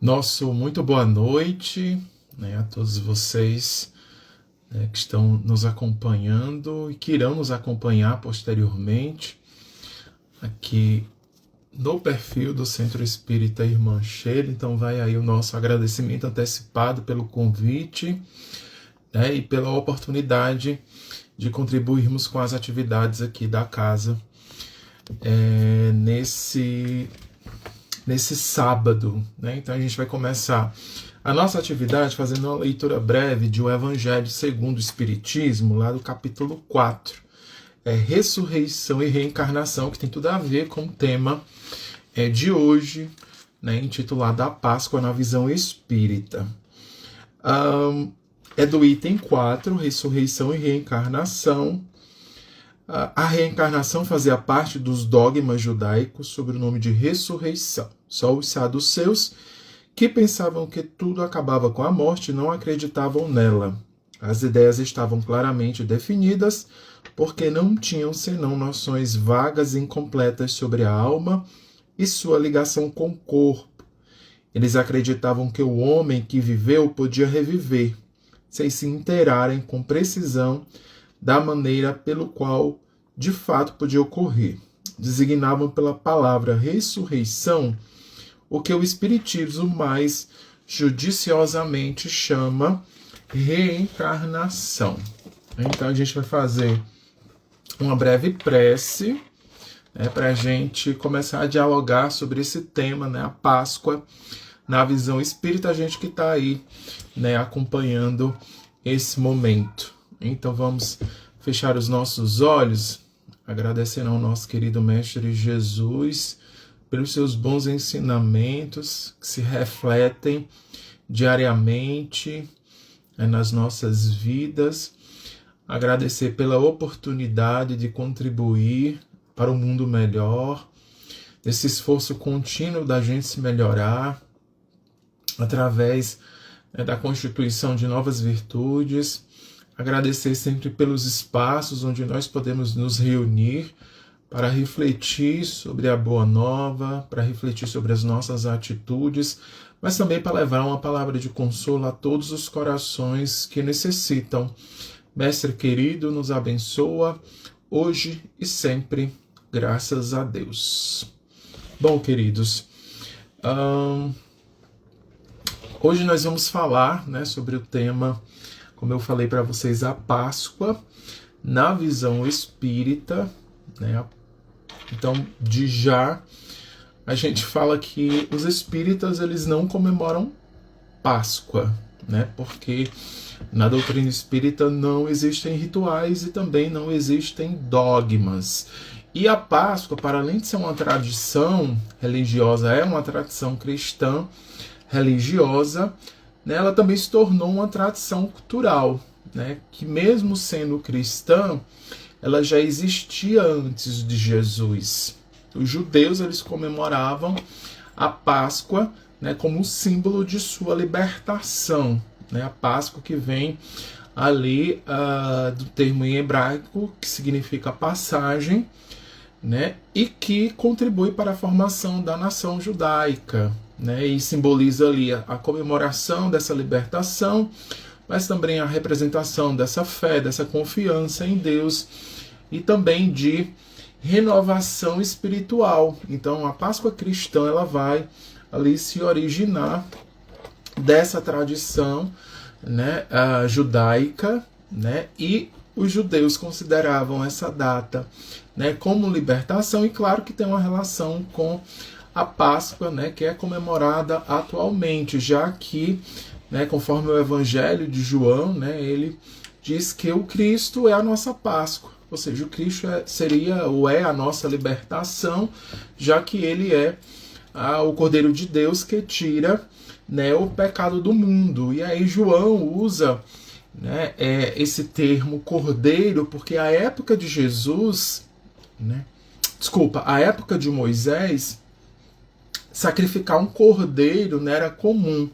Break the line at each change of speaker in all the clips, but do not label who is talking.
Nosso muito boa noite, né, a todos vocês, né, que estão nos acompanhando e que irão nos acompanhar posteriormente aqui no perfil do Centro Espírita Irmã Sheila. Então vai aí o nosso agradecimento antecipado pelo convite, né, e pela oportunidade de contribuirmos com as atividades aqui da casa nesse sábado, né? Então a gente vai começar a nossa atividade fazendo uma leitura breve de O Evangelho segundo o Espiritismo, lá do capítulo 4. Ressurreição e reencarnação, que tem tudo a ver com o tema de hoje, né, intitulado A Páscoa na Visão Espírita. É do item 4, Ressurreição e Reencarnação. A reencarnação fazia parte dos dogmas judaicos sob o nome de ressurreição. Só os saduceus, que pensavam que tudo acabava com a morte, não acreditavam nela. As ideias estavam claramente definidas, porque não tinham senão noções vagas e incompletas sobre a alma e sua ligação com o corpo. Eles acreditavam que o homem que viveu podia reviver, sem se inteirarem com precisão da maneira pelo qual de fato podia ocorrer. Designavam pela palavra ressurreição o que o Espiritismo mais judiciosamente chama reencarnação. Então a gente vai fazer uma breve prece, né, para a gente começar a dialogar sobre esse tema, né, a Páscoa na visão espírita, a gente que está aí, né, acompanhando esse momento. Então vamos fechar os nossos olhos, agradecendo ao nosso querido Mestre Jesus pelos seus bons ensinamentos que se refletem diariamente, né, nas nossas vidas. Agradecer pela oportunidade de contribuir para um mundo melhor, desse esforço contínuo da gente se melhorar através, né, da constituição de novas virtudes. Agradecer sempre pelos espaços onde nós podemos nos reunir para refletir sobre a Boa Nova, para refletir sobre as nossas atitudes, mas também para levar uma palavra de consolo a todos os corações que necessitam. Mestre querido, nos abençoa hoje e sempre, graças a Deus. Bom, queridos, hoje nós vamos falar, né, sobre o tema, como eu falei para vocês, a Páscoa na visão espírita, né? Então, de já, a gente fala que os espíritas eles não comemoram Páscoa, né? Porque na doutrina espírita não existem rituais e também não existem dogmas. E a Páscoa, para além de ser uma tradição religiosa, é uma tradição cristã religiosa, né, ela também se tornou uma tradição cultural, né, que mesmo sendo cristã, ela já existia antes de Jesus. Os judeus eles comemoravam a Páscoa, né, como um símbolo de sua libertação, né, a Páscoa que vem ali do termo em hebraico que significa passagem, né, e que contribui para a formação da nação judaica, né, e simboliza ali a comemoração dessa libertação, mas também a representação dessa fé, dessa confiança em Deus e também de renovação espiritual. Então a Páscoa cristã ela vai ali se originar dessa tradição, né, judaica, né, e os judeus consideravam essa data, né, como libertação, e claro que tem uma relação com a Páscoa, né, que é comemorada atualmente, já que, né, conforme o Evangelho de João, né, ele diz que o Cristo é a nossa Páscoa, ou seja, o Cristo seria ou é a nossa libertação, já que ele é o Cordeiro de Deus que tira, né, o pecado do mundo. E aí João usa, né, esse termo Cordeiro, porque a época de Jesus, né, a época de Moisés, sacrificar um cordeiro, né, era comum.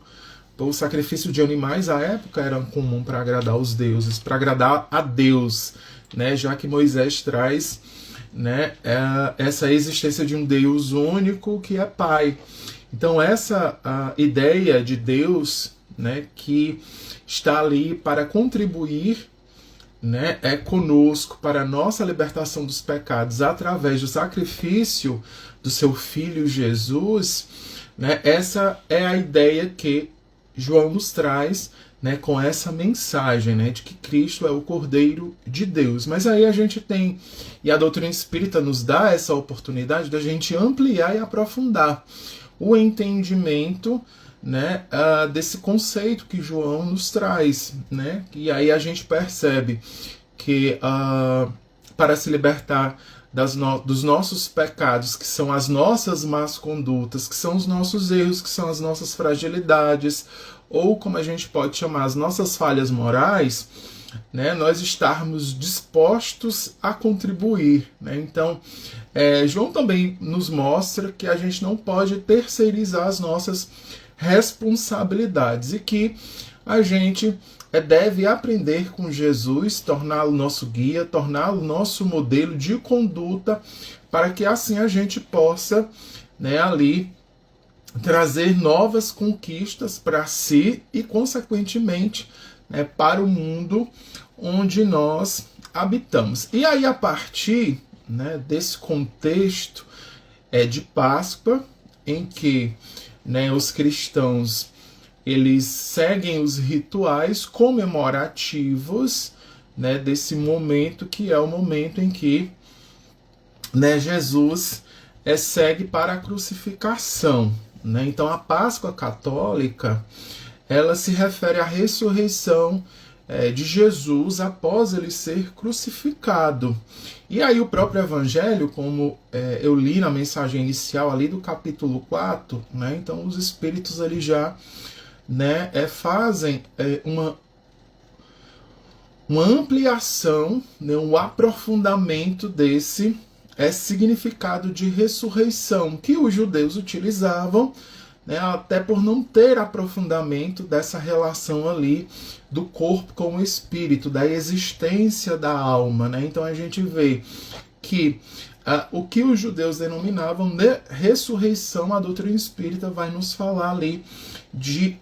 Então, o sacrifício de animais à época era comum para agradar os deuses, para agradar a Deus, né, já que Moisés traz né, essa existência de um Deus único que é Pai. Então essa a ideia de Deus, né, que está ali para contribuir, né, conosco para a nossa libertação dos pecados através do sacrifício do seu Filho Jesus, né, essa é a ideia que João nos traz, né, com essa mensagem, né, de que Cristo é o Cordeiro de Deus. Mas aí a gente tem, e a doutrina espírita nos dá essa oportunidade da gente ampliar e aprofundar o entendimento, né, desse conceito que João nos traz, né, e aí a gente percebe que para se libertar dos nossos pecados, que são as nossas más condutas, que são os nossos erros, que são as nossas fragilidades, ou como a gente pode chamar, as nossas falhas morais, né, nós estarmos dispostos a contribuir, né? Então, João também nos mostra que a gente não pode terceirizar as nossas responsabilidades e que a gente deve aprender com Jesus, torná-lo nosso guia, torná-lo nosso modelo de conduta, para que assim a gente possa, né, ali trazer novas conquistas para si e, consequentemente, né, para o mundo onde nós habitamos. E aí, a partir, né, desse contexto de Páscoa, em que, né, os cristãos eles seguem os rituais comemorativos, né, desse momento que é o momento em que, né, Jesus segue para a crucificação, né? Então a Páscoa católica ela se refere à ressurreição de Jesus após ele ser crucificado. E aí o próprio Evangelho, como eu li na mensagem inicial ali do capítulo 4, né, então os Espíritos ali já, né, fazem uma ampliação, né, um aprofundamento desse significado de ressurreição que os judeus utilizavam, né, até por não ter aprofundamento dessa relação ali do corpo com o espírito, da existência da alma, né? Então a gente vê que o que os judeus denominavam de ressurreição, a doutrina espírita vai nos falar ali de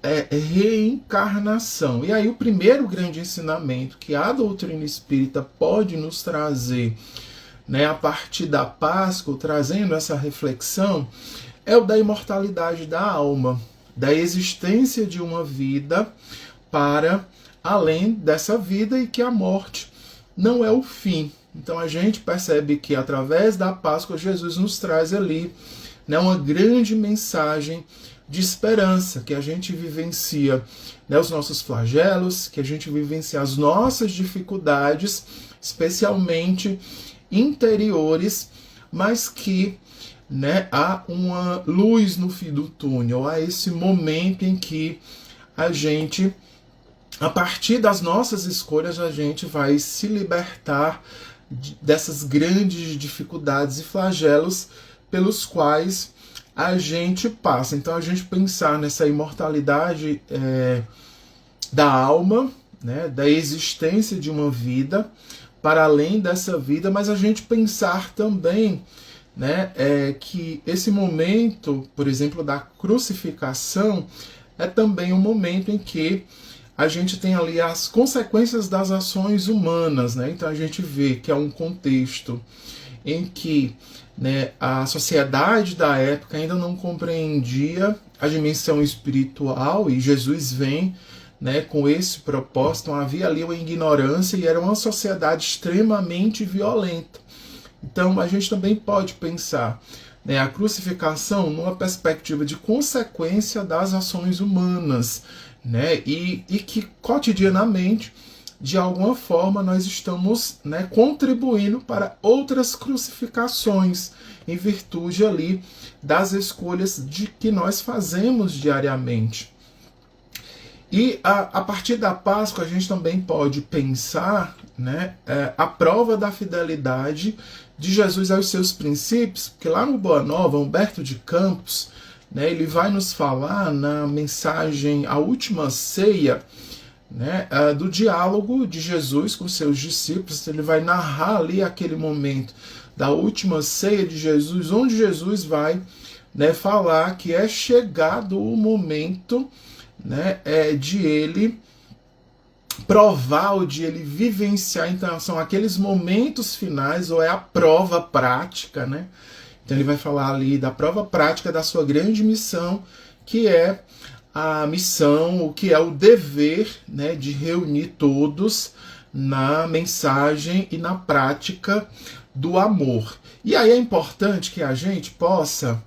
reencarnação. E aí o primeiro grande ensinamento que a doutrina espírita pode nos trazer, né, a partir da Páscoa, trazendo essa reflexão, é o da imortalidade da alma, da existência de uma vida para além dessa vida e que a morte não é o fim. Então a gente percebe que através da Páscoa Jesus nos traz ali, né, uma grande mensagem de esperança, que a gente vivencia, né, os nossos flagelos, que a gente vivencia as nossas dificuldades, especialmente interiores, mas que, né, há uma luz no fim do túnel, há esse momento em que a gente, a partir das nossas escolhas, a gente vai se libertar dessas grandes dificuldades e flagelos pelos quais a gente passa. Então a gente pensar nessa imortalidade da alma, né, da existência de uma vida para além dessa vida, mas a gente pensar também, né, que esse momento, por exemplo, da crucificação, é também um momento em que a gente tem ali as consequências das ações humanas, né? Então a gente vê que é um contexto em que, né, a sociedade da época ainda não compreendia a dimensão espiritual e Jesus vem, né, com esse propósito. Então havia ali uma ignorância e era uma sociedade extremamente violenta. Então a gente também pode pensar, né, a crucificação numa perspectiva de consequência das ações humanas, né, e que cotidianamente, de alguma forma, nós estamos, né, contribuindo para outras crucificações, em virtude ali das escolhas que nós fazemos diariamente. E a partir da Páscoa a gente também pode pensar, né, a prova da fidelidade de Jesus aos seus princípios, porque lá no Boa Nova, Humberto de Campos, né, ele vai nos falar na mensagem A Última Ceia, né, do diálogo de Jesus com seus discípulos. Ele vai narrar ali aquele momento da última ceia de Jesus, onde Jesus vai, né, falar que é chegado o momento, né, de ele provar, ou de ele vivenciar. Então são aqueles momentos finais, ou é a prova prática, né? Então ele vai falar ali da prova prática da sua grande missão, que é a missão, o que é o dever, né, de reunir todos na mensagem e na prática do amor. E aí é importante que a gente possa,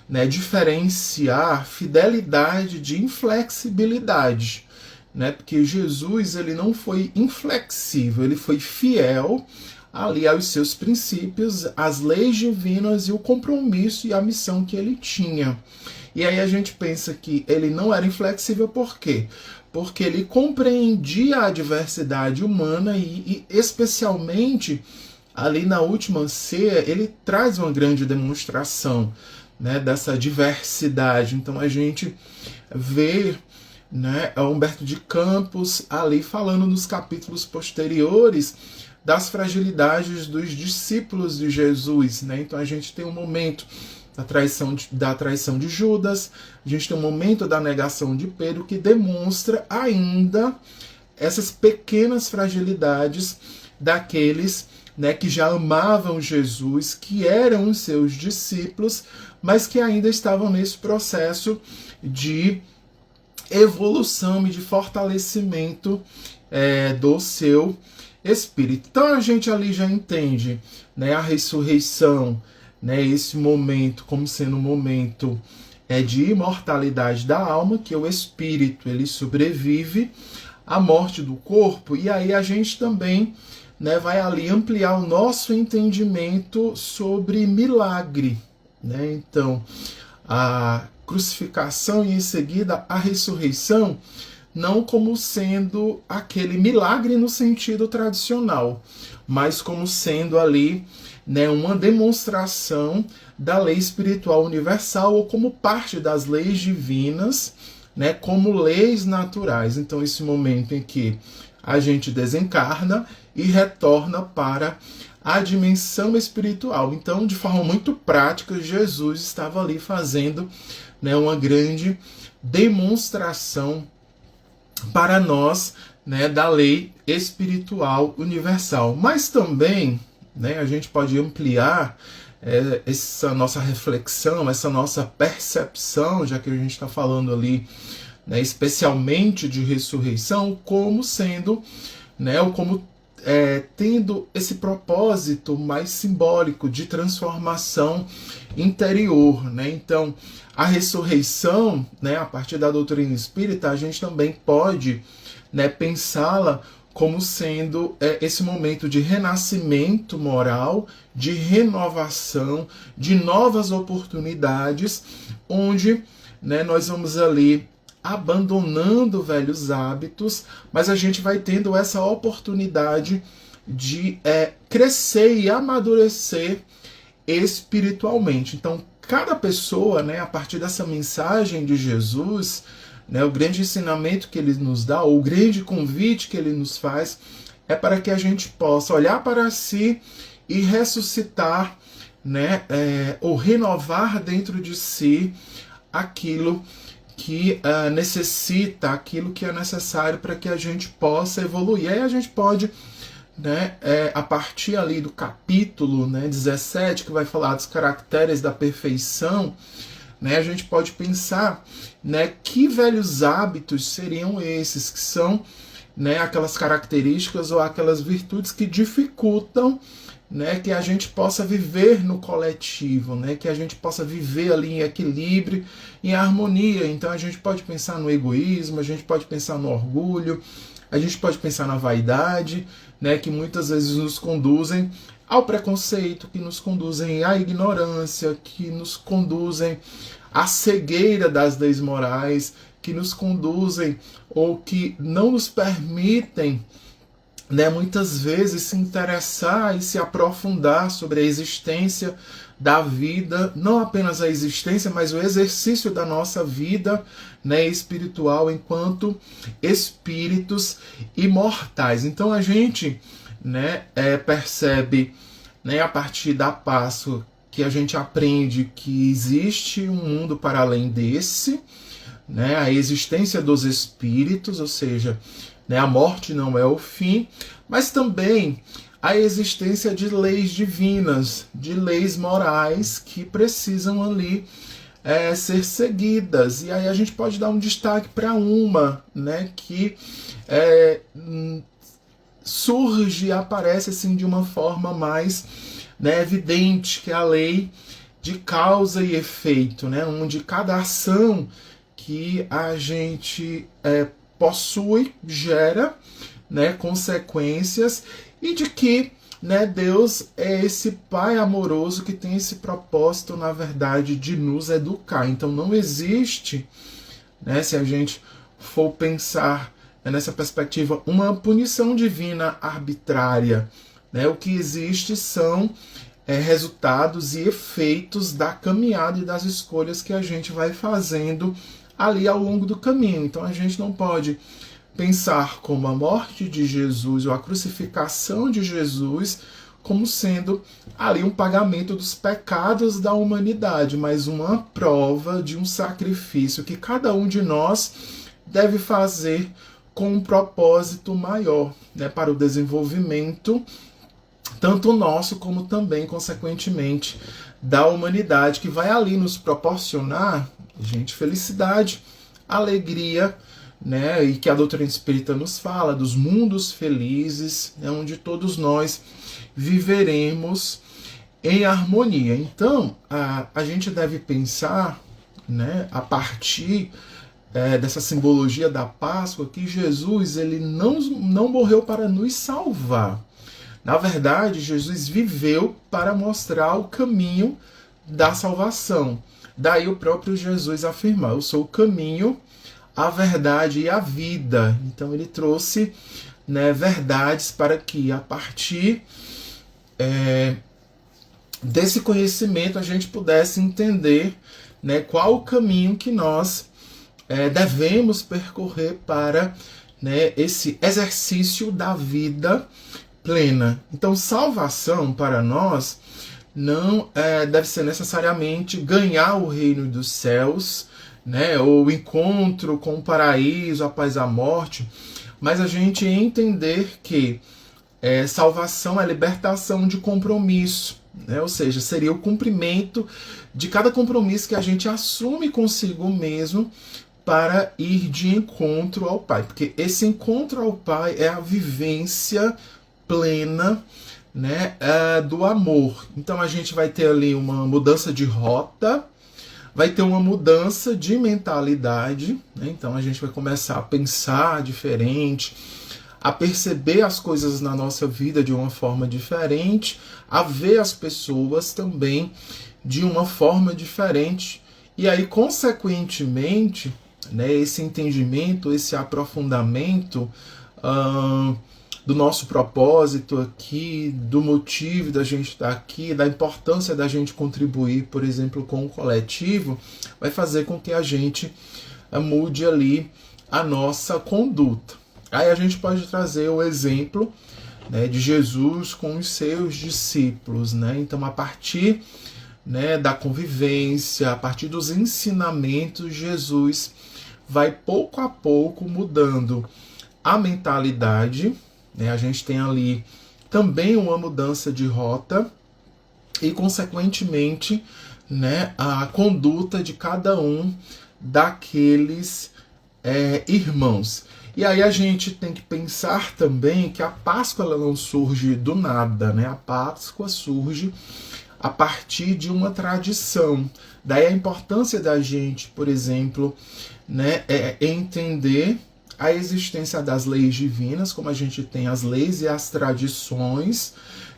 né, diferenciar fidelidade de inflexibilidade, né? Porque Jesus, ele não foi inflexível, ele foi fiel ali aos seus princípios, às leis divinas e o compromisso e a missão que ele tinha. E aí a gente pensa que ele não era inflexível, por quê? Porque ele compreendia a diversidade humana e especialmente ali na última ceia, ele traz uma grande demonstração, né, dessa diversidade. Então a gente vê, né, Humberto de Campos ali falando nos capítulos posteriores das fragilidades dos discípulos de Jesus, né? Então a gente tem um momento da traição de Judas, a gente tem um momento da negação de Pedro que demonstra ainda essas pequenas fragilidades daqueles, né, que já amavam Jesus, que eram os seus discípulos, mas que ainda estavam nesse processo de evolução e de fortalecimento do seu espírito. Então a gente ali já entende, né, a ressurreição, né, esse momento como sendo um momento de imortalidade da alma, que o espírito ele sobrevive à morte do corpo. E aí a gente também, né, vai ali ampliar o nosso entendimento sobre milagre, né? Então a crucificação e em seguida a ressurreição, não como sendo aquele milagre no sentido tradicional, mas como sendo ali, né, uma demonstração da lei espiritual universal, ou como parte das leis divinas, né, como leis naturais. Então esse momento em que a gente desencarna e retorna para a dimensão espiritual. Então, de forma muito prática, Jesus estava ali fazendo, né, uma grande demonstração para nós, né, da lei espiritual universal. Mas também, né, a gente pode ampliar essa nossa reflexão, essa nossa percepção, já que a gente está falando ali, né, especialmente de ressurreição, como sendo, né, ou como tendo esse propósito mais simbólico de transformação interior, né? Então, a ressurreição, né, a partir da doutrina espírita, a gente também pode, né, pensá-la como sendo esse momento de renascimento moral, de renovação, de novas oportunidades, onde, né, nós vamos ali abandonando velhos hábitos, mas a gente vai tendo essa oportunidade de crescer e amadurecer espiritualmente. Então, cada pessoa, né, a partir dessa mensagem de Jesus, né, o grande ensinamento que ele nos dá, ou o grande convite que ele nos faz, é para que a gente possa olhar para si e ressuscitar, né, ou renovar dentro de si aquilo que necessita, aquilo que é necessário para que a gente possa evoluir. E aí a gente pode, né, a partir ali do capítulo, né, 17, que vai falar dos caracteres da perfeição, né, a gente pode pensar, né, que velhos hábitos seriam esses, que são, né, aquelas características ou aquelas virtudes que dificultam, né, que a gente possa viver no coletivo, né, que a gente possa viver ali em equilíbrio, em harmonia. Então a gente pode pensar no egoísmo, a gente pode pensar no orgulho, a gente pode pensar na vaidade, né, que muitas vezes nos conduzem ao preconceito, que nos conduzem à ignorância, que nos conduzem à cegueira das leis morais, que nos conduzem ou que não nos permitem, né, muitas vezes se interessar e se aprofundar sobre a existência da vida, não apenas a existência, mas o exercício da nossa vida, né, espiritual enquanto espíritos imortais. Então a gente, né, percebe né, a partir da Páscoa, que a gente aprende que existe um mundo para além desse, né, a existência dos espíritos, ou seja, né, a morte não é o fim, mas também a existência de leis divinas, de leis morais que precisam ali ser seguidas. E aí a gente pode dar um destaque para uma, né, que surge e aparece assim de uma forma mais, né, evidente, que é a lei de causa e efeito, né, onde cada ação que a gente possui gera, né, consequências, e de que, né, Deus é esse Pai amoroso que tem esse propósito, na verdade, de nos educar. Então não existe, né, se a gente for pensar nessa perspectiva, uma punição divina arbitrária, né? O que existe são resultados e efeitos da caminhada e das escolhas que a gente vai fazendo ali ao longo do caminho. Então a gente não pode pensar como a morte de Jesus ou a crucificação de Jesus como sendo ali um pagamento dos pecados da humanidade, mas uma prova de um sacrifício que cada um de nós deve fazer com um propósito maior, né, para o desenvolvimento tanto nosso como também, consequentemente, da humanidade, que vai ali nos proporcionar, gente, felicidade, alegria, né, e que a doutrina espírita nos fala dos mundos felizes, né, onde todos nós viveremos em harmonia. Então, a gente deve pensar, né, a partir dessa simbologia da Páscoa, que Jesus ele não morreu para nos salvar. Na verdade, Jesus viveu para mostrar o caminho da salvação. Daí o próprio Jesus afirma: eu sou o caminho, a verdade e a vida. Então ele trouxe, né, verdades para que a partir desse conhecimento a gente pudesse entender, né, qual o caminho que nós devemos percorrer para, né, esse exercício da vida plena. Então salvação para nós não deve ser necessariamente ganhar o reino dos céus, né, ou o encontro com o paraíso após a morte, mas a gente entender que salvação é libertação de compromisso, né, ou seja, seria o cumprimento de cada compromisso que a gente assume consigo mesmo para ir de encontro ao Pai, porque esse encontro ao Pai é a vivência plena, né, do amor. Então a gente vai ter ali uma mudança de rota, vai ter uma mudança de mentalidade, né? Então a gente vai começar a pensar diferente, a perceber as coisas na nossa vida de uma forma diferente, a ver as pessoas também de uma forma diferente, e aí consequentemente, né, esse entendimento, esse aprofundamento do nosso propósito aqui, do motivo da gente estar aqui, da importância da gente contribuir, por exemplo, com o coletivo, vai fazer com que a gente mude ali a nossa conduta. Aí a gente pode trazer o exemplo, né, de Jesus com os seus discípulos, né? Então, a partir, né, da convivência, a partir dos ensinamentos, Jesus vai pouco a pouco mudando a mentalidade, né? A gente tem ali também uma mudança de rota e, consequentemente, né, a conduta de cada um daqueles irmãos. E aí a gente tem que pensar também que a Páscoa ela não surge do nada, né? A Páscoa surge a partir de uma tradição. Daí a importância da gente, por exemplo, né, entender a existência das leis divinas, como a gente tem as leis e as tradições,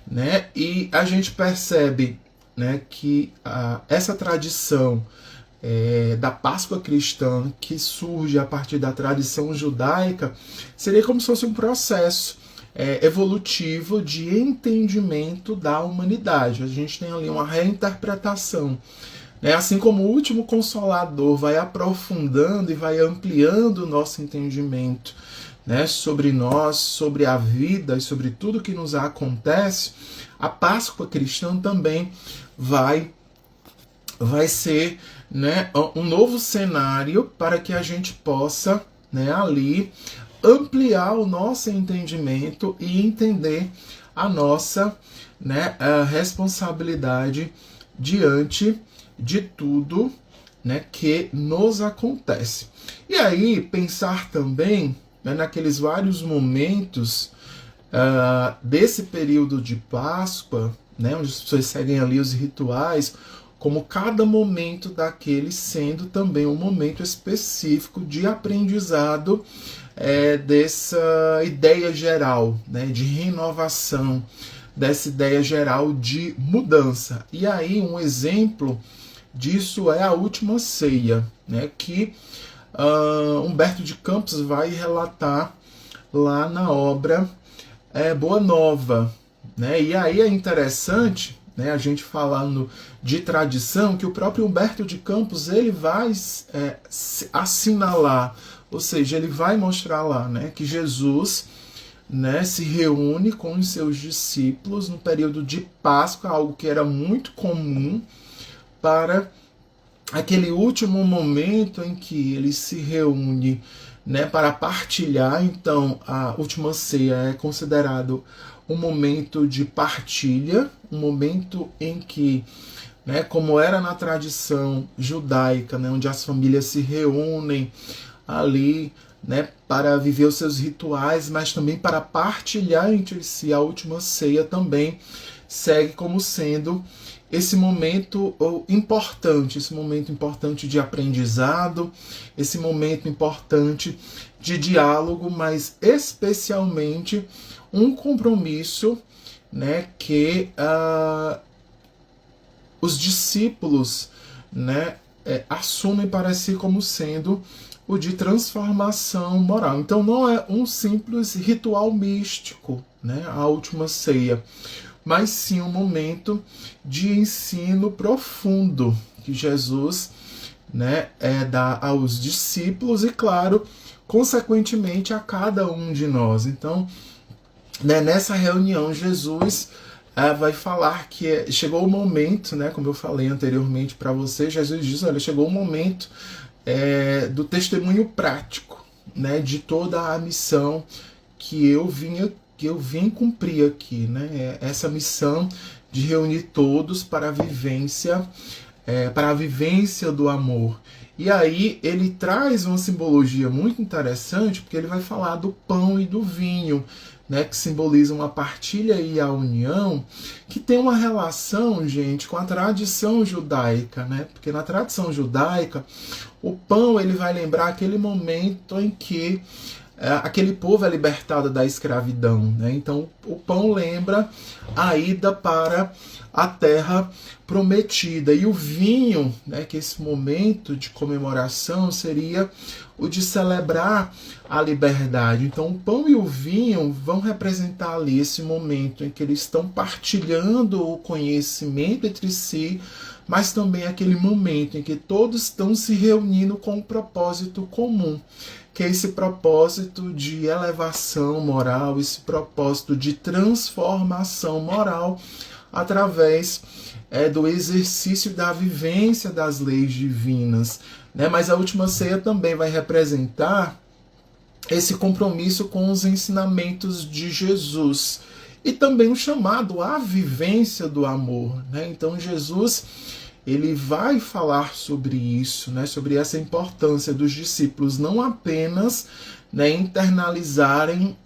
né? E a gente percebe, né, que essa tradição da Páscoa cristã, que surge a partir da tradição judaica, seria como se fosse um processo evolutivo de entendimento da humanidade. A gente tem ali uma reinterpretação, né? Assim como o último Consolador vai aprofundando e vai ampliando o nosso entendimento, né, sobre nós, sobre a vida e sobre tudo que nos acontece, a Páscoa cristã também vai ser, né, um novo cenário para que a gente possa, né, ali ampliar o nosso entendimento e entender a nossa, né, a responsabilidade diante de tudo, né, que nos acontece. E aí pensar também, né, naqueles vários momentos desse período de Páscoa, né, onde as pessoas seguem ali os rituais, como cada momento daquele sendo também um momento específico de aprendizado dessa ideia geral, né, de renovação, dessa ideia geral de mudança. E aí um exemplo disso é a última ceia, né, que Humberto de Campos vai relatar lá na obra Boa Nova, né? E aí é interessante, né, a gente falando de tradição, que o próprio Humberto de Campos ele vai assinalar, ou seja, ele vai mostrar lá, né, que Jesus, né, se reúne com os seus discípulos no período de Páscoa, algo que era muito comum, para aquele último momento em que ele se reúne, né, para partilhar. Então a última ceia é considerado um momento de partilha, um momento em que, né, como era na tradição judaica, né, onde as famílias se reúnem ali, né, para viver os seus rituais, mas também para partilhar entre si, a última ceia também segue como sendo esse momento importante de aprendizado, esse momento importante de diálogo, mas especialmente um compromisso, né, que os discípulos, né, assumem para si como sendo o de transformação moral. Então não é um simples ritual místico, né, a última ceia, mas sim um momento de ensino profundo que Jesus, né, dá aos discípulos e, claro, consequentemente a cada um de nós. Então, né, nessa reunião, Jesus vai falar que chegou o momento, né, como eu falei anteriormente para você, Jesus diz, olha, chegou o momento do testemunho prático, né, de toda a missão que eu vim cumprir aqui, né? Essa missão de reunir todos para a vivência do amor. E aí ele traz uma simbologia muito interessante, porque ele vai falar do pão e do vinho, né, que simbolizam a partilha e a união, que tem uma relação, gente, com a tradição judaica, né? Porque na tradição judaica, o pão ele vai lembrar aquele momento em que aquele povo é libertado da escravidão, né? Então o pão lembra a ida para a terra prometida, e o vinho, né, que esse momento de comemoração seria o de celebrar a liberdade. Então o pão e o vinho vão representar ali esse momento em que eles estão partilhando o conhecimento entre si, mas também aquele momento em que todos estão se reunindo com um propósito comum, que é esse propósito de elevação moral, esse propósito de transformação moral através do exercício da vivência das leis divinas, né? Mas a última ceia também vai representar esse compromisso com os ensinamentos de Jesus e também o chamado à vivência do amor, né? Então Jesus ele vai falar sobre isso, né, sobre essa importância dos discípulos não apenas, né, internalizarem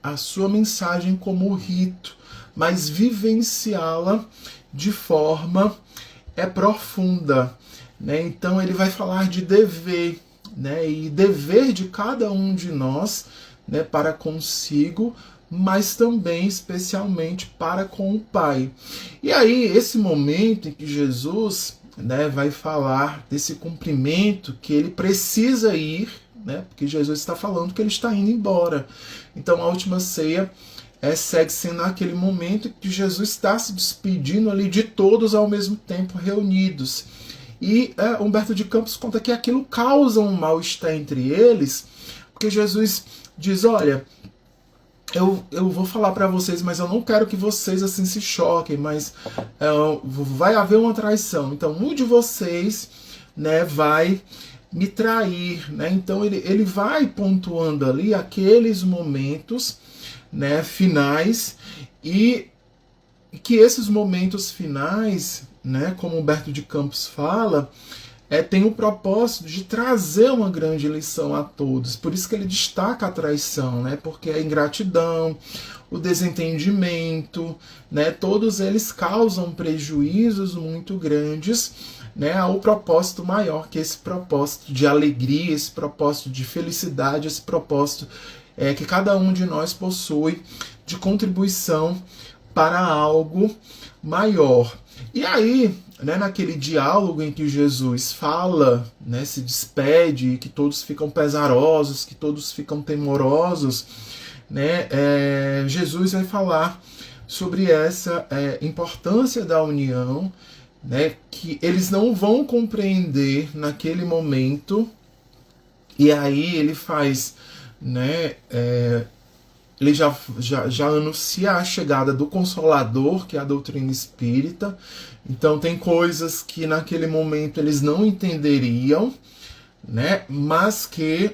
a sua mensagem como rito, mas vivenciá-la de forma profunda, né? Então ele vai falar de dever, né, e dever de cada um de nós, né, para consigo, mas também especialmente para com o Pai. E aí esse momento em que Jesus, né, vai falar desse cumprimento que ele precisa ir, né, porque Jesus está falando que ele está indo embora. Então a última ceia segue sendo aquele momento que Jesus está se despedindo ali de todos ao mesmo tempo reunidos. E Humberto de Campos conta que aquilo causa um mal-estar entre eles, porque Porque Jesus diz, olha, eu vou falar para vocês, mas eu não quero que vocês assim se choquem, mas vai haver uma traição. Então, um de vocês, né, vai me trair, né? Então ele vai pontuando ali aqueles momentos, né, finais, e que esses momentos finais, né, como Humberto de Campos fala, tem o propósito de trazer uma grande lição a todos. Por isso que ele destaca a traição, né? Porque a ingratidão, o desentendimento, né? Todos eles causam prejuízos muito grandes, né? Ao propósito maior, que é esse propósito de alegria, esse propósito de felicidade, esse propósito que cada um de nós possui de contribuição para algo maior. E aí, né, naquele diálogo em que Jesus fala, né, se despede, que todos ficam pesarosos, que todos ficam temorosos, né, Jesus vai falar sobre essa importância da união, né, que eles não vão compreender naquele momento, e aí ele faz, né, ele já anuncia a chegada do Consolador, que é a doutrina espírita. Então tem coisas que naquele momento eles não entenderiam, né? Mas que,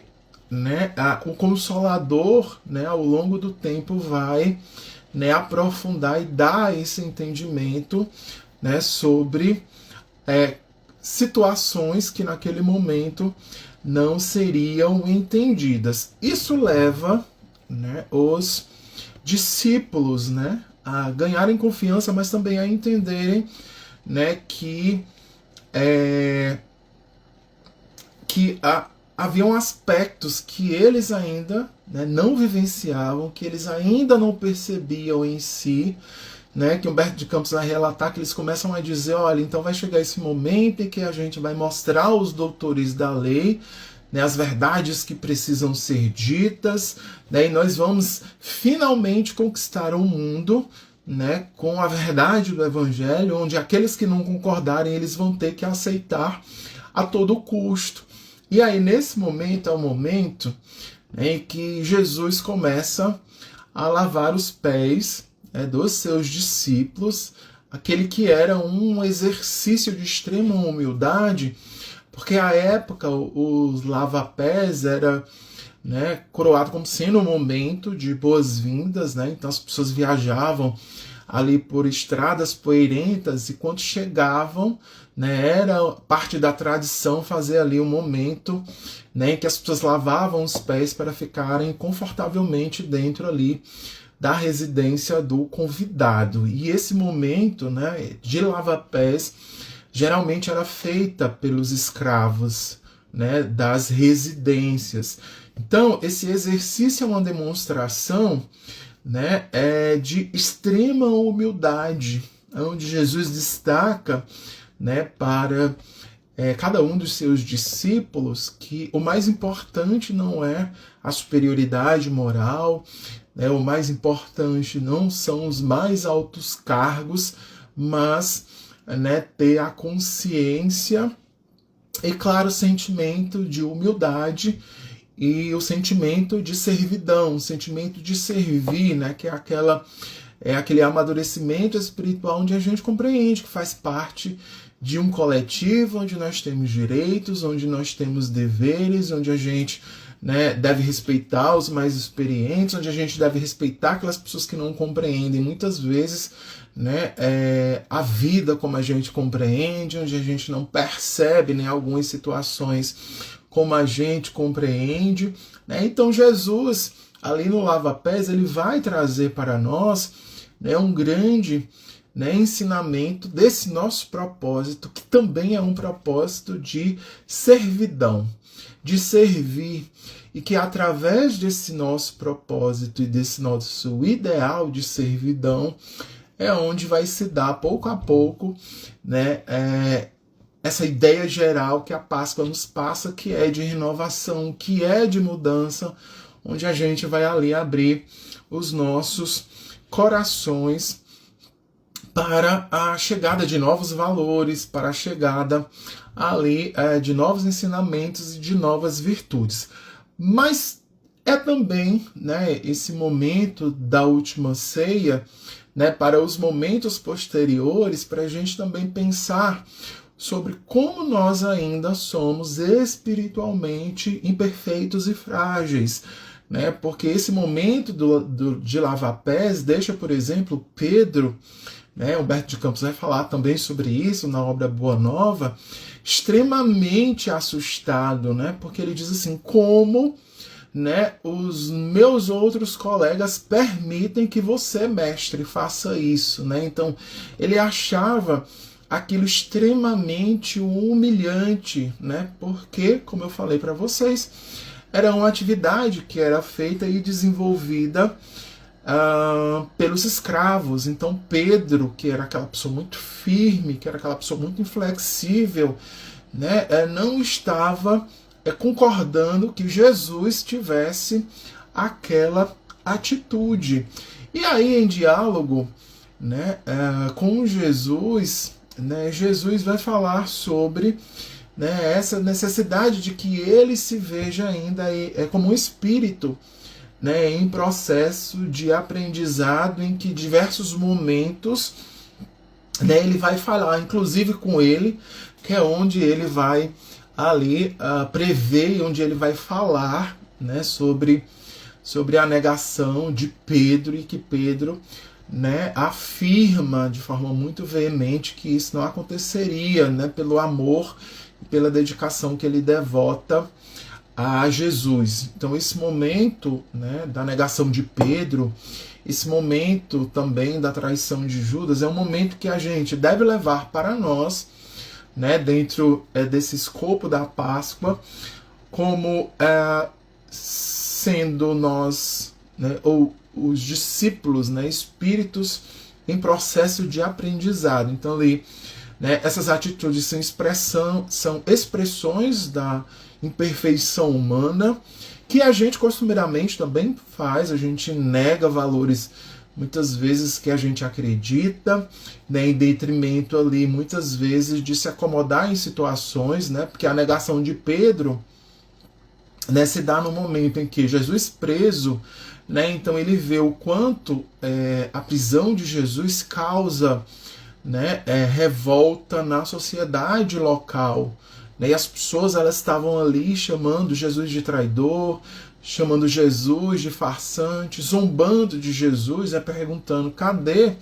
né, o Consolador, né, ao longo do tempo vai, né, aprofundar e dar esse entendimento, né, sobre situações que naquele momento não seriam entendidas. Isso leva, né, os discípulos, né, a ganharem confiança, mas também a entenderem, né, que haviam aspectos que eles ainda, né, não vivenciavam, que eles ainda não percebiam em si, né, que Humberto de Campos vai relatar, que eles começam a dizer, olha, então vai chegar esse momento em que a gente vai mostrar aos doutores da lei, né, as verdades que precisam ser ditas, né, e nós vamos finalmente conquistar o mundo, né, com a verdade do Evangelho, onde aqueles que não concordarem, eles vão ter que aceitar a todo custo. E aí, nesse momento, é o momento, né, em que Jesus começa a lavar os pés, né, dos seus discípulos, aquele que era um exercício de extrema humildade, porque à época os lava-pés era, né, coroado como sendo um momento de boas-vindas, né? Então as pessoas viajavam ali por estradas poeirentas e quando chegavam, né, era parte da tradição fazer ali um momento, né, em que as pessoas lavavam os pés para ficarem confortavelmente dentro ali da residência do convidado. E esse momento, né, de lava-pés geralmente era feita pelos escravos, né, das residências. Então, esse exercício é uma demonstração, né, de extrema humildade, onde Jesus destaca, né, para cada um dos seus discípulos que o mais importante não é a superioridade moral, né, o mais importante não são os mais altos cargos, mas, né, ter a consciência e, claro, o sentimento de humildade e o sentimento de servidão, o sentimento de servir, né, que é aquele amadurecimento espiritual onde a gente compreende que faz parte de um coletivo, onde nós temos direitos, onde nós temos deveres, onde a gente, né, deve respeitar os mais experientes, onde a gente deve respeitar aquelas pessoas que não compreendem muitas vezes, né, a vida como a gente compreende, onde a gente não percebe, né, algumas situações como a gente compreende, né? Então Jesus, ali no lava-pés, ele vai trazer para nós, né, um grande, né, ensinamento desse nosso propósito, que também é um propósito de servidão, de servir, e que através desse nosso propósito e desse nosso ideal de servidão é onde vai se dar pouco a pouco, né, essa ideia geral que a Páscoa nos passa, que é de renovação, que é de mudança, onde a gente vai ali abrir os nossos corações para a chegada de novos valores, para a chegada ali de novos ensinamentos e de novas virtudes. Mas é também, né, esse momento da última ceia, né, para os momentos posteriores, para a gente também pensar sobre como nós ainda somos espiritualmente imperfeitos e frágeis, né? Porque esse momento de lavar pés deixa, por exemplo, Pedro, né? Humberto de Campos vai falar também sobre isso na obra Boa Nova, extremamente assustado, né? Porque ele diz assim: como, né, os meus outros colegas permitem que você, mestre, faça isso, né? Então ele achava aquilo extremamente humilhante, né? Porque, como eu falei para vocês, era uma atividade que era feita e desenvolvida pelos escravos. Então Pedro, que era aquela pessoa muito firme, que era aquela pessoa muito inflexível, né, não estava concordando que Jesus tivesse aquela atitude. E aí, em diálogo, né, com Jesus, né, Jesus vai falar sobre, né, essa necessidade de que ele se veja ainda como um espírito, né, em processo de aprendizado, em que diversos momentos, né, ele vai falar, inclusive com ele, que é onde ele vai ali prever, onde ele vai falar, né, sobre a negação de Pedro, e que Pedro, né, afirma de forma muito veemente que isso não aconteceria, né, pelo amor e pela dedicação que ele devota a Jesus. Então esse momento, né, da negação de Pedro, esse momento também da traição de Judas, é um momento que a gente deve levar para nós, né, dentro desse escopo da Páscoa, como sendo nós, né, ou os discípulos, né, espíritos em processo de aprendizado. Então ali, né, essas atitudes são expressões da imperfeição humana, que a gente costumeiramente também faz. A gente nega valores muitas vezes que a gente acredita, né, em detrimento ali muitas vezes de se acomodar em situações, né, porque a negação de Pedro, né, se dá no momento em que Jesus preso, né, então ele vê o quanto a prisão de Jesus causa, né, revolta na sociedade local, né, e as pessoas, elas estavam ali chamando Jesus de traidor, chamando Jesus de farsante, zombando de Jesus, perguntando: cadê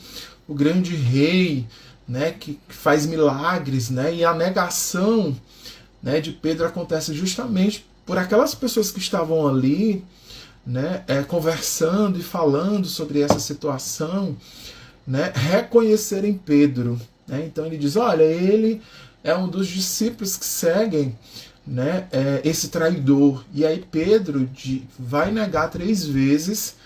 o grande rei, né, que faz milagres, né? E a negação, né, de Pedro acontece justamente por aquelas pessoas que estavam ali, né, conversando e falando sobre essa situação, né, reconhecerem Pedro, né? Então ele diz: olha, ele é um dos discípulos que seguem, né, esse traidor. E aí Pedro vai negar 3 vezes,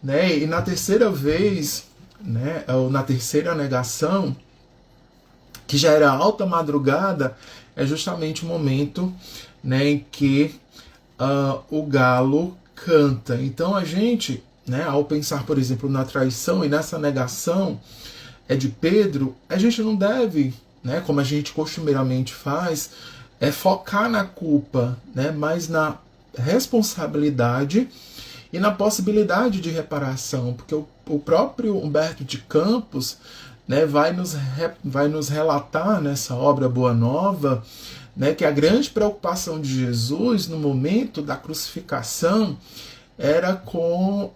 né, e na terceira vez, né, ou na terceira negação, que já era alta madrugada, é justamente o momento, né, em que o galo canta. Então a gente, né, ao pensar, por exemplo, na traição e nessa negação de Pedro, a gente não deve, né, como a gente costumeiramente faz, focar na culpa, né, mas na responsabilidade e na possibilidade de reparação, porque o próprio Humberto de Campos, né, vai nos relatar nessa obra Boa Nova, né, que a grande preocupação de Jesus no momento da crucificação era com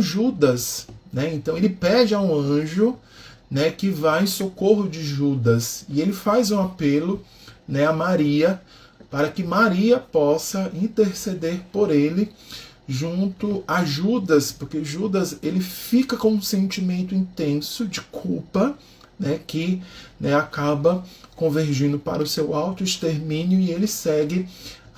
Judas, né? Então ele pede a um anjo, né, que vá em socorro de Judas, e ele faz um apelo, né, a Maria, para que Maria possa interceder por ele junto a Judas, porque Judas, ele fica com um sentimento intenso de culpa, né, que, né, acaba convergindo para o seu autoextermínio, e ele segue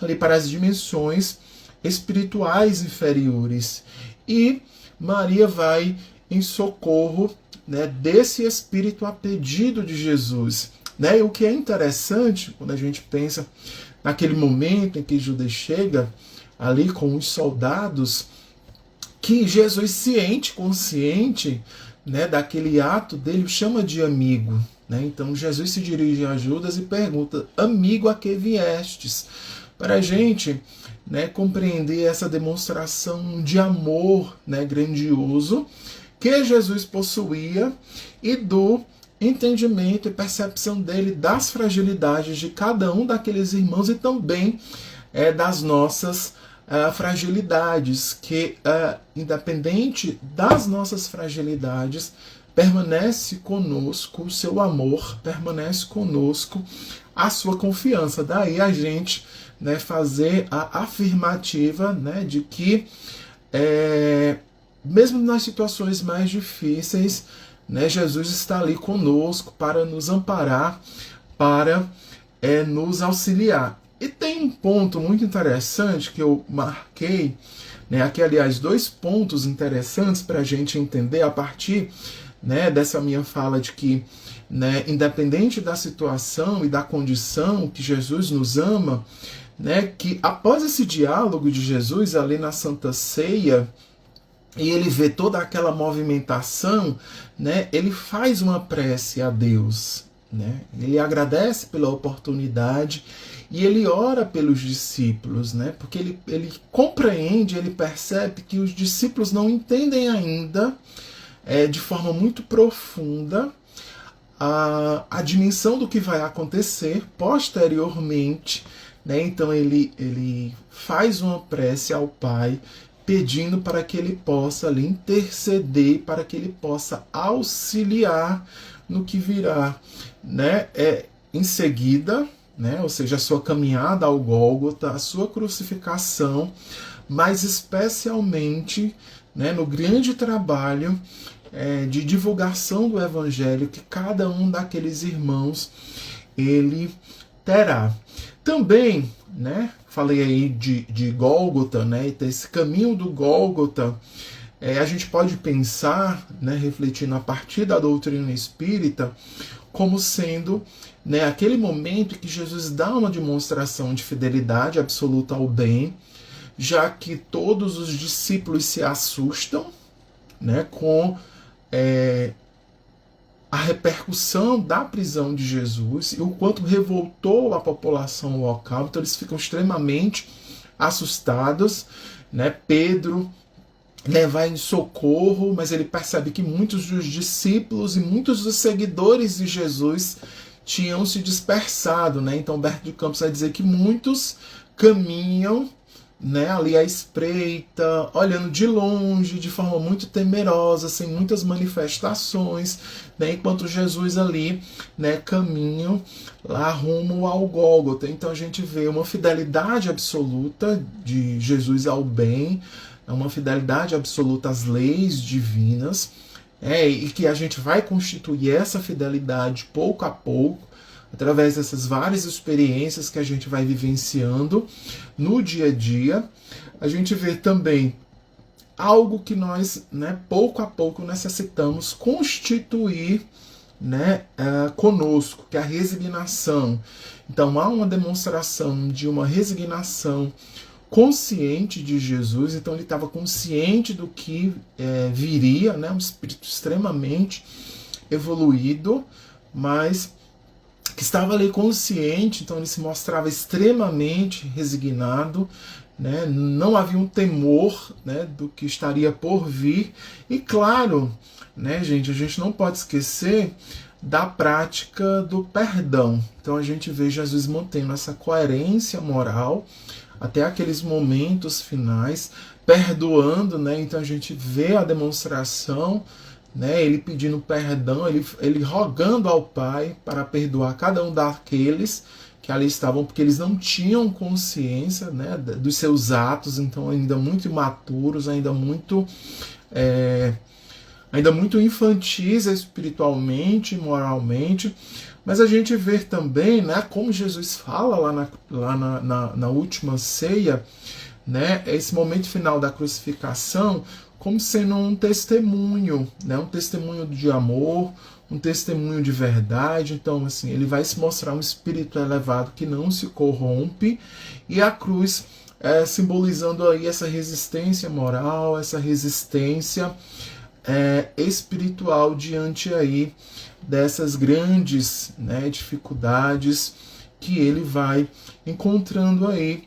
ali para as dimensões espirituais inferiores. E Maria vai em socorro, né, desse espírito a pedido de Jesus, né? E o que é interessante quando a gente pensa naquele momento em que Judas chega ali com os soldados, que Jesus, ciente, consciente, né, daquele ato dele, o chama de amigo, né? Então Jesus se dirige a Judas e pergunta: amigo, a que viestes? Para a gente, né, compreender essa demonstração de amor, né, grandioso que Jesus possuía e do entendimento e percepção dele das fragilidades de cada um daqueles irmãos e também das nossas fragilidades, que independente das nossas fragilidades, permanece conosco o seu amor, permanece conosco a sua confiança. Daí a gente, né, fazer a afirmativa, né, de que mesmo nas situações mais difíceis, né, Jesus está ali conosco para nos amparar, para nos auxiliar. E tem um ponto muito interessante que eu marquei, né, aqui, aliás, 2 pontos interessantes para a gente entender a partir, né, dessa minha fala de que, né, independente da situação e da condição que Jesus nos ama, né, que após esse diálogo de Jesus ali na Santa Ceia, e ele vê toda aquela movimentação, né, ele faz uma prece a Deus, né, ele agradece pela oportunidade e ele ora pelos discípulos, né, porque ele compreende, ele percebe que os discípulos não entendem ainda de forma muito profunda a dimensão do que vai acontecer posteriormente, né? Então ele faz uma prece ao Pai, pedindo para que ele possa ali interceder, para que ele possa auxiliar no que virá, né? Em seguida, né? Ou seja, a sua caminhada ao Gólgota, a sua crucificação, mas especialmente, né, no grande trabalho de divulgação do Evangelho que cada um daqueles irmãos ele terá. Também, né, falei aí de Gólgota, né, esse caminho do Gólgota, a gente pode pensar, né, refletindo a partir da doutrina espírita, como sendo, né, aquele momento em que Jesus dá uma demonstração de fidelidade absoluta ao bem, já que todos os discípulos se assustam, né, com a repercussão da prisão de Jesus e o quanto revoltou a população local. Então eles ficam extremamente assustados, né? Pedro vai em socorro, mas ele percebe que muitos dos discípulos e muitos dos seguidores de Jesus tinham se dispersado, né? Então Humberto de Campos vai dizer que muitos caminham, né, ali à espreita, olhando de longe, de forma muito temerosa, sem muitas manifestações, né, enquanto Jesus ali, né, caminha lá rumo ao Gólgota. Então a gente vê uma fidelidade absoluta de Jesus ao bem, uma fidelidade absoluta às leis divinas, e que a gente vai constituir essa fidelidade pouco a pouco, através dessas várias experiências que a gente vai vivenciando no dia a dia. A gente vê também algo que nós, né, pouco a pouco necessitamos constituir, né, conosco, que é a resignação. Então há uma demonstração de uma resignação consciente de Jesus. Então ele estava consciente do que viria, né, um espírito extremamente evoluído, mas que estava ali consciente. Então ele se mostrava extremamente resignado, né? Não havia um temor, né, do que estaria por vir. E claro, né, gente, a gente não pode esquecer da prática do perdão. Então a gente vê Jesus mantendo essa coerência moral até aqueles momentos finais, perdoando, né? Então a gente vê a demonstração, né, ele pedindo perdão, ele rogando ao Pai para perdoar cada um daqueles que ali estavam, porque eles não tinham consciência, né, dos seus atos, então ainda muito imaturos, ainda muito infantis espiritualmente e moralmente. Mas a gente vê também, né, como Jesus fala lá na última ceia, né, esse momento final da crucificação, como sendo um testemunho, né? Um testemunho de amor, um testemunho de verdade. Então, assim, ele vai se mostrar um espírito elevado que não se corrompe, e a cruz simbolizando aí essa resistência moral, essa resistência espiritual diante aí dessas grandes, né, dificuldades que ele vai encontrando aí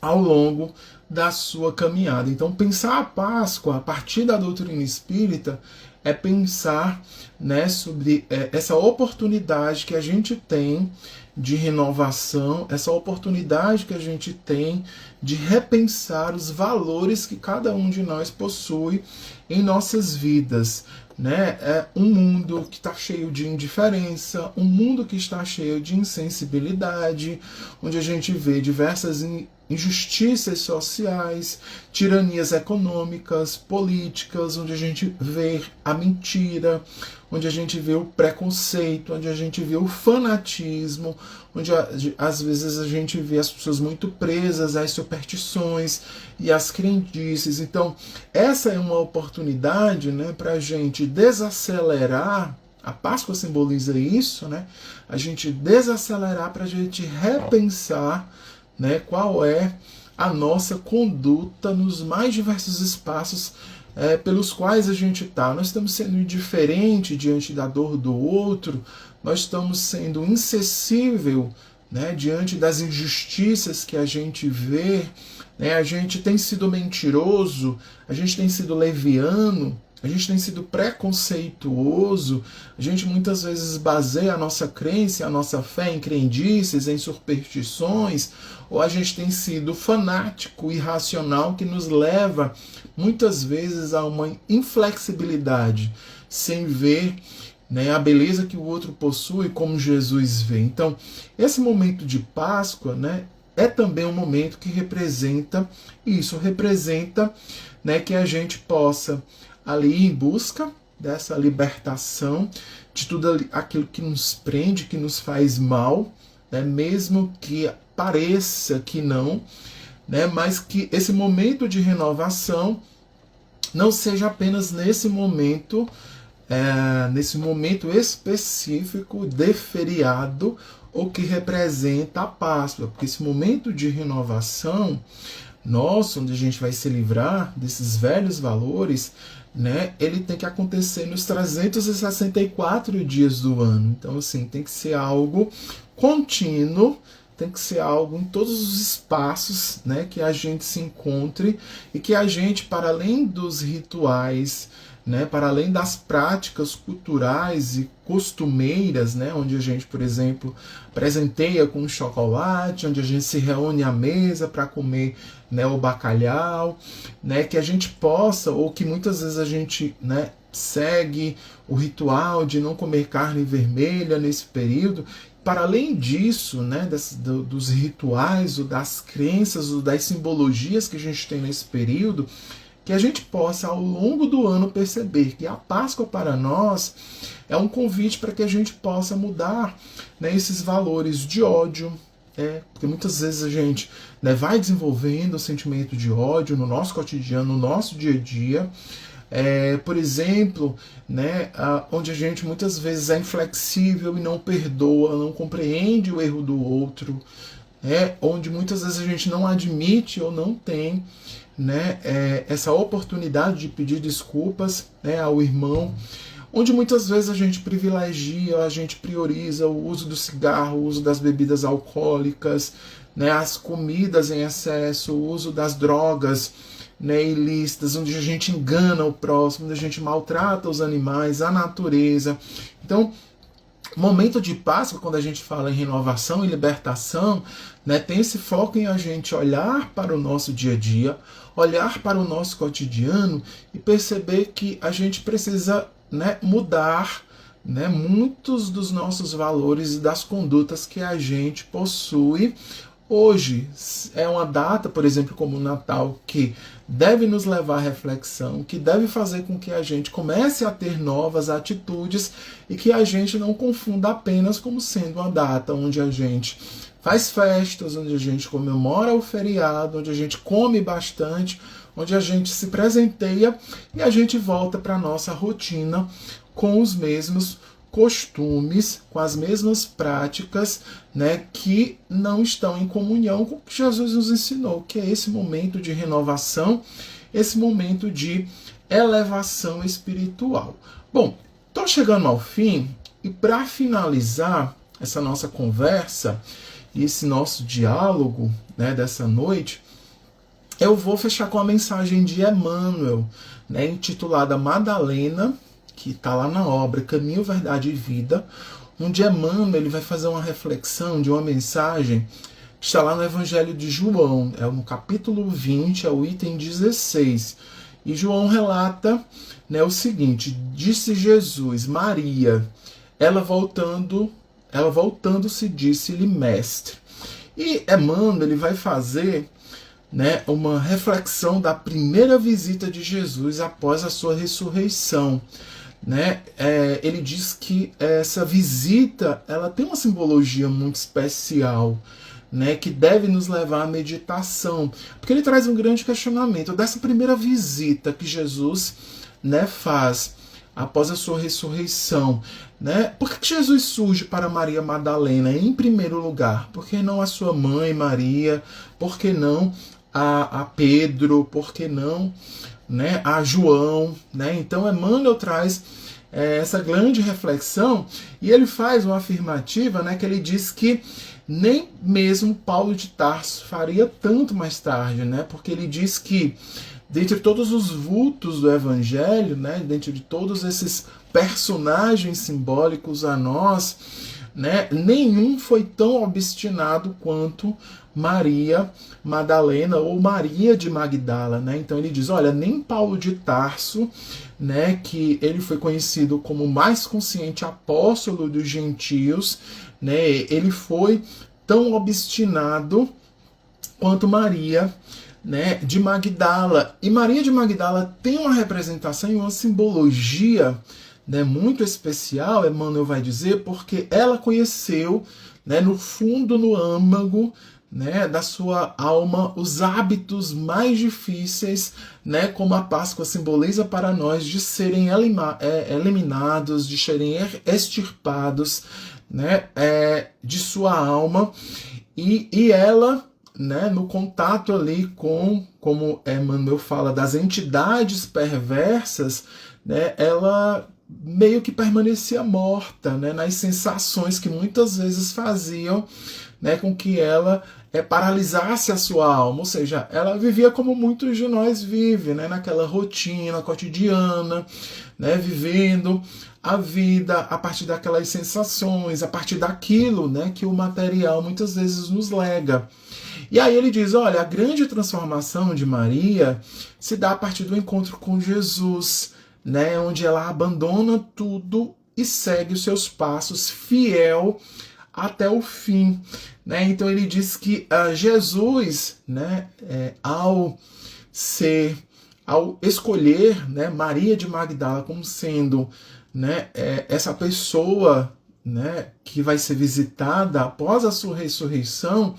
ao longo da sua caminhada. Então, pensar a Páscoa a partir da doutrina espírita é pensar, né, sobre essa oportunidade que a gente tem de renovação, essa oportunidade que a gente tem de repensar os valores que cada um de nós possui em nossas vidas. Né? É um mundo que está cheio de indiferença, um mundo que está cheio de insensibilidade, onde a gente vê diversas injustiças sociais, tiranias econômicas, políticas, onde a gente vê a mentira, onde a gente vê o preconceito, onde a gente vê o fanatismo, onde às vezes a gente vê as pessoas muito presas às superstições e às crendices. Então, essa é uma oportunidade, né, para a gente desacelerar. A Páscoa simboliza isso, né? A gente desacelerar para a gente repensar, né, qual é a nossa conduta nos mais diversos espaços pelos quais a gente está. Nós estamos sendo indiferente diante da dor do outro, nós estamos sendo insensível, né, diante das injustiças que a gente vê, né, a gente tem sido mentiroso, a gente tem sido leviano, a gente tem sido preconceituoso, a gente muitas vezes baseia a nossa crença, a nossa fé em crendices, em superstições, ou a gente tem sido fanático, irracional, que nos leva muitas vezes a uma inflexibilidade, sem ver, né, a beleza que o outro possui como Jesus vê. Então, esse momento de Páscoa, né, é também um momento que representa isso, representa, né, que a gente possa ali ir em busca dessa libertação de tudo aquilo que nos prende, que nos faz mal, né, mesmo que pareça que não, né, mas que esse momento de renovação não seja apenas nesse momento específico de feriado, o que representa a Páscoa, porque esse momento de renovação nosso, onde a gente vai se livrar desses velhos valores, né, ele tem que acontecer nos 364 dias do ano. Então, assim, tem que ser algo contínuo, tem que ser algo em todos os espaços, né, que a gente se encontre e que a gente, para além dos rituais, né, para além das práticas culturais e costumeiras, né, onde a gente, por exemplo, presenteia com chocolate, onde a gente se reúne à mesa para comer, né, o bacalhau, né, que a gente possa, ou que muitas vezes a gente, né, segue o ritual de não comer carne vermelha nesse período. Para além disso, né, dos rituais, ou das crenças, ou das simbologias que a gente tem nesse período, que a gente possa, ao longo do ano, perceber que a Páscoa para nós é um convite para que a gente possa mudar, né, esses valores de ódio, porque muitas vezes a gente, né, vai desenvolvendo o sentimento de ódio no nosso cotidiano, no nosso dia a dia. Por exemplo, né, onde a gente muitas vezes é inflexível e não perdoa, não compreende o erro do outro, onde muitas vezes a gente não admite ou não tem, né, essa oportunidade de pedir desculpas, né, ao irmão, onde muitas vezes a gente privilegia, a gente prioriza o uso do cigarro, o uso das bebidas alcoólicas, né, as comidas em excesso, o uso das drogas, né, ilícitas, onde a gente engana o próximo, onde a gente maltrata os animais, a natureza. Então, momento de Páscoa, quando a gente fala em renovação e libertação, né, tem esse foco em a gente olhar para o nosso dia a dia, olhar para o nosso cotidiano e perceber que a gente precisa, né, mudar, né, muitos dos nossos valores e das condutas que a gente possui. Hoje é uma data, por exemplo, como o Natal, que deve nos levar à reflexão, que deve fazer com que a gente comece a ter novas atitudes e que a gente não confunda apenas como sendo uma data onde a gente faz festas, onde a gente comemora o feriado, onde a gente come bastante, onde a gente se presenteia e a gente volta para a nossa rotina com os mesmos costumes, com as mesmas práticas, né, que não estão em comunhão com o que Jesus nos ensinou, que é esse momento de renovação, esse momento de elevação espiritual. Bom, estou chegando ao fim e para finalizar essa nossa conversa e esse nosso diálogo, né, dessa noite, eu vou fechar com a mensagem de Emmanuel, né, intitulada Madalena, que está lá na obra Caminho, Verdade e Vida, onde Emmanuel ele vai fazer uma reflexão de uma mensagem que está lá no Evangelho de João, é no capítulo 20, é o item 16. E João relata, né, o seguinte: disse Jesus, Maria, ela voltando-se disse-lhe, mestre. E Emmanuel ele vai fazer, né, uma reflexão da primeira visita de Jesus após a sua ressurreição. Né? Ele diz que essa visita ela tem uma simbologia muito especial, né, que deve nos levar à meditação, porque ele traz um grande questionamento dessa primeira visita que Jesus, né, faz após a sua ressurreição. Né? Por que Jesus surge para Maria Madalena em primeiro lugar? Por que não a sua mãe Maria? Por que não a Pedro? Por que não, né, a João? Né? Então Emmanuel traz essa grande reflexão e ele faz uma afirmativa, né, que ele diz que nem mesmo Paulo de Tarso faria tanto mais tarde, né, porque ele diz que dentre todos os vultos do Evangelho, né, dentre de todos esses personagens simbólicos a nós, né, nenhum foi tão obstinado quanto Maria Madalena ou Maria de Magdala, né? Então ele diz, olha, nem Paulo de Tarso, né, que ele foi conhecido como o mais consciente apóstolo dos gentios, né, ele foi tão obstinado quanto Maria, né, de Magdala. E Maria de Magdala tem uma representação e uma simbologia, né, muito especial, Emmanuel vai dizer, porque ela conheceu, né, no fundo, no âmago, né, da sua alma, os hábitos mais difíceis, né, como a Páscoa simboliza para nós, de serem eliminados, de serem extirpados, né, de sua alma. E ela, né, no contato ali com, como Emmanuel fala, das entidades perversas, né, ela meio que permanecia morta, né, nas sensações que muitas vezes faziam, né, com que ela paralisasse a sua alma, ou seja, ela vivia como muitos de nós vivem, né, naquela rotina cotidiana, né, vivendo a vida a partir daquelas sensações, a partir daquilo, né, que o material muitas vezes nos lega. E aí ele diz, olha, a grande transformação de Maria se dá a partir do encontro com Jesus, né, onde ela abandona tudo e segue os seus passos fiel até o fim. Né? Então ele diz que Jesus, né, ao escolher, né, Maria de Magdala como sendo, né, essa pessoa, né, que vai ser visitada após a sua ressurreição,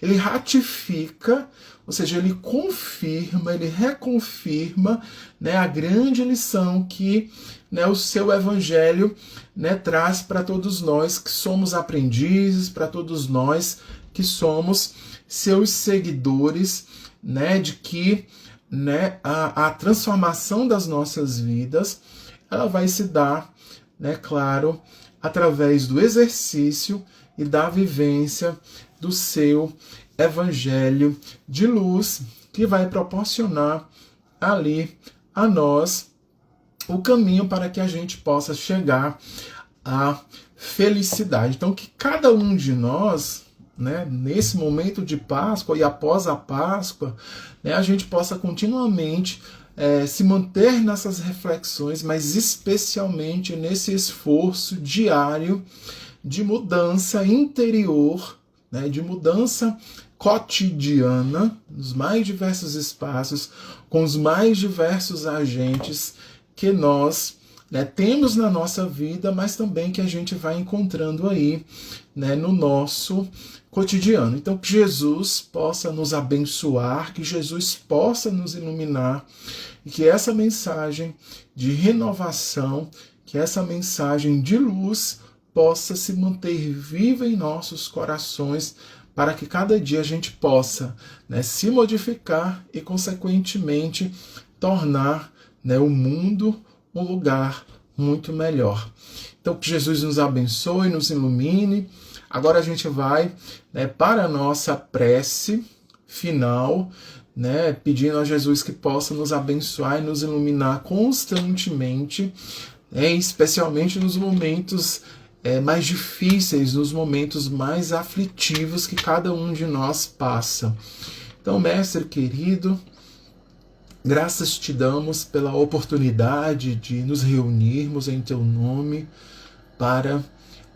ele ratifica, ou seja, ele confirma, ele reconfirma, né, a grande lição que, né, o seu evangelho, né, traz para todos nós que somos aprendizes, para todos nós que somos seus seguidores, né, de que, né, a transformação das nossas vidas ela vai se dar, né, claro, através do exercício e da vivência do seu evangelho de luz, que vai proporcionar ali a nós o caminho para que a gente possa chegar à felicidade. Então, que cada um de nós, né, nesse momento de Páscoa e após a Páscoa, né, a gente possa continuamente se manter nessas reflexões, mas especialmente nesse esforço diário de mudança interior, né, de mudança cotidiana, nos mais diversos espaços, com os mais diversos agentes que nós, né, temos na nossa vida, mas também que a gente vai encontrando aí, né, no nosso cotidiano. Então, que Jesus possa nos abençoar, que Jesus possa nos iluminar, e que essa mensagem de renovação, que essa mensagem de luz possa se manter viva em nossos corações, para que cada dia a gente possa, né, se modificar e, consequentemente, tornar, né, o mundo um lugar muito melhor. Então, que Jesus nos abençoe, nos ilumine. Agora a gente vai, né, para a nossa prece final, né, pedindo a Jesus que possa nos abençoar e nos iluminar constantemente, especialmente nos momentos mais difíceis, nos momentos mais aflitivos que cada um de nós passa. Então, Mestre querido, graças te damos pela oportunidade de nos reunirmos em teu nome para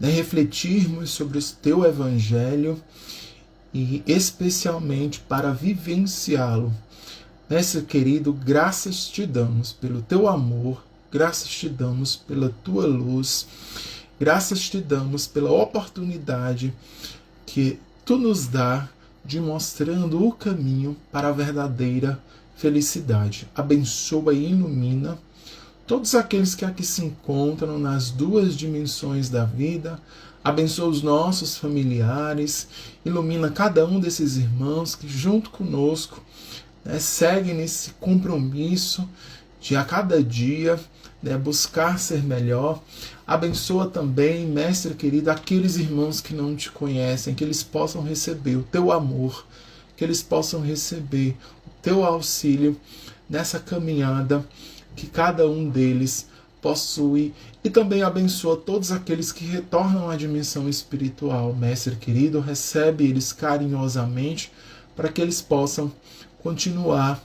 refletirmos sobre o teu evangelho e especialmente para vivenciá-lo. Mestre querido, graças te damos pelo teu amor, graças te damos pela tua luz, graças te damos pela oportunidade que tu nos dá de mostrando o caminho para a verdadeira felicidade. Abençoa e ilumina todos aqueles que aqui se encontram nas duas dimensões da vida. Abençoa os nossos familiares, ilumina cada um desses irmãos que junto conosco seguem nesse compromisso de a cada dia buscar ser melhor. Abençoa também, Mestre querido, aqueles irmãos que não te conhecem, que eles possam receber o teu amor, que eles possam receber o teu auxílio nessa caminhada que cada um deles possui. E também abençoa todos aqueles que retornam à dimensão espiritual. Mestre querido, recebe eles carinhosamente para que eles possam continuar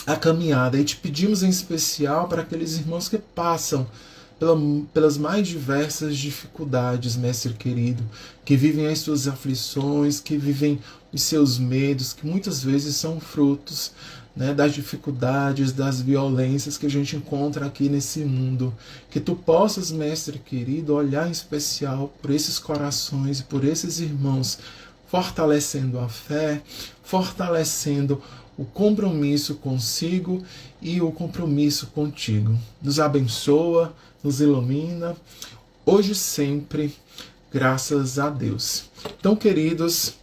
a caminhada. E te pedimos em especial para aqueles irmãos que passam pelas mais diversas dificuldades, Mestre querido, que vivem as suas aflições, que vivem os seus medos, que muitas vezes são frutos das dificuldades, das violências que a gente encontra aqui nesse mundo. Que tu possas, Mestre querido, olhar em especial por esses corações e por esses irmãos, fortalecendo a fé, fortalecendo o compromisso consigo e o compromisso contigo. Nos abençoa, nos ilumina, hoje e sempre, graças a Deus. Então, queridos,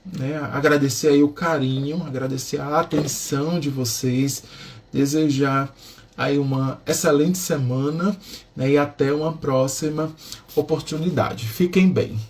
agradecer aí o carinho, agradecer a atenção de vocês, desejar aí uma excelente semana, e até uma próxima oportunidade. Fiquem bem.